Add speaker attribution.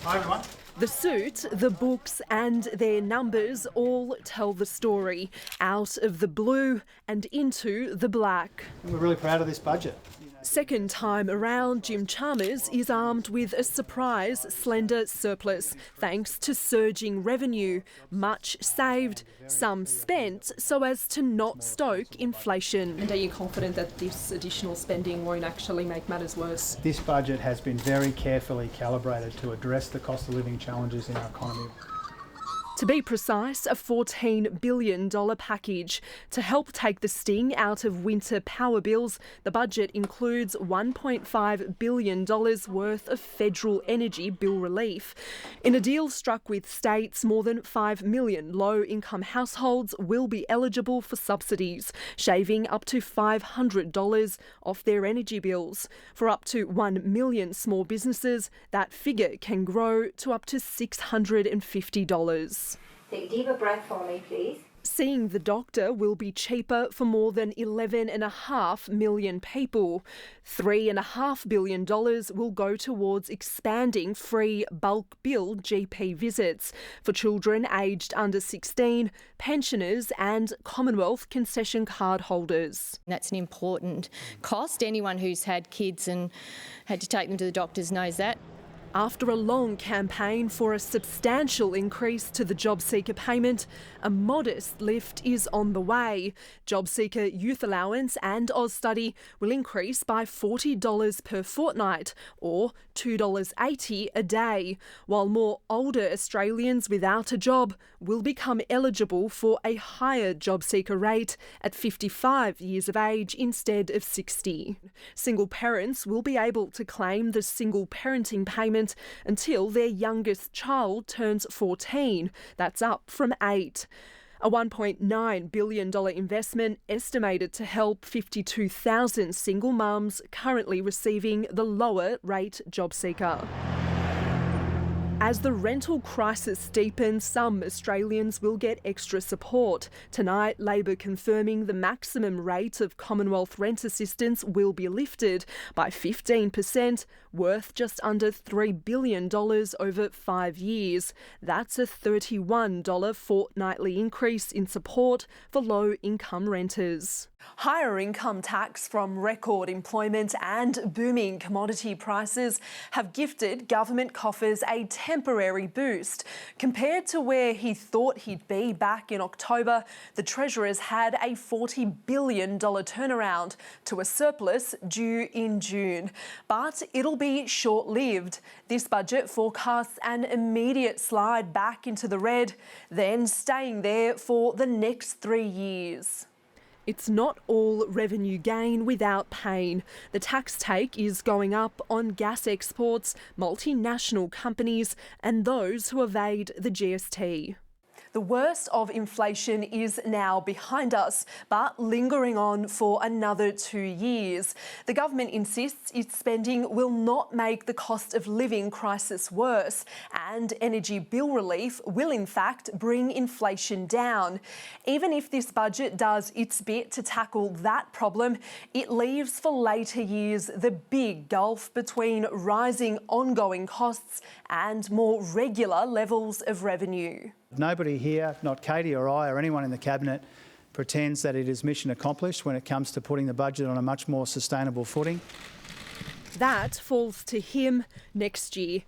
Speaker 1: Hi everyone.
Speaker 2: The suit, the books and their numbers all tell the story, out of the blue and into the black.
Speaker 1: We're really proud of this budget.
Speaker 2: Second time around, Jim Chalmers is armed with a surprise slender surplus thanks to surging revenue, much saved, some spent so as to not stoke inflation.
Speaker 3: And are you confident that this additional spending won't actually make matters worse?
Speaker 1: This budget has been very carefully calibrated to address the cost of living challenges in our economy.
Speaker 2: To be precise, a $14 billion package. To help take the sting out of winter power bills, the budget includes $1.5 billion worth of federal energy bill relief. In a deal struck with states, more than 5 million low-income households will be eligible for subsidies, shaving up to $500 off their energy bills. For up to 1 million small businesses, that figure can grow to up to $650.
Speaker 4: Take a deeper breath for me, please.
Speaker 2: Seeing the doctor will be cheaper for more than 11.5 million people. $3.5 billion will go towards expanding free bulk bill GP visits for children aged under 16, pensioners and Commonwealth concession card holders.
Speaker 5: That's an important cost. Anyone who's had kids and had to take them to the doctors knows that.
Speaker 2: After a long campaign for a substantial increase to the JobSeeker payment, a modest lift is on the way. JobSeeker Youth Allowance and AusStudy will increase by $40 per fortnight, or $2.80 a day, while more older Australians without a job will become eligible for a higher JobSeeker rate at 55 years of age instead of 60. Single parents will be able to claim the single parenting payment until their youngest child turns 14. That's up from 8. A $1.9 billion investment estimated to help 52,000 single mums currently receiving the lower rate JobSeeker. As the rental crisis deepens, some Australians will get extra support. Tonight, Labor confirming the maximum rate of Commonwealth rent assistance will be lifted by 15%, worth just under $3 billion over 5 years. That's a $31 fortnightly increase in support for low-income renters. Higher income tax from record employment and booming commodity prices have gifted government coffers a temporary boost. Compared to where he thought he'd be back in October, the Treasurer's had a $40 billion turnaround to a surplus due in June. But it'll be short-lived. This budget forecasts an immediate slide back into the red, then staying there for the next 3 years. It's not all revenue gain without pain. The tax take is going up on gas exports, multinational companies and those who evade the GST. The worst of inflation is now behind us, but lingering on for another 2 years. The government insists its spending will not make the cost of living crisis worse, and energy bill relief will in fact bring inflation down. Even if this budget does its bit to tackle that problem, it leaves for later years the big gulf between rising ongoing costs and more regular levels of revenue.
Speaker 1: Nobody here, not Katie or I or anyone in the Cabinet, pretends that it is mission accomplished when it comes to putting the budget on a much more sustainable footing.
Speaker 2: That falls to him next year.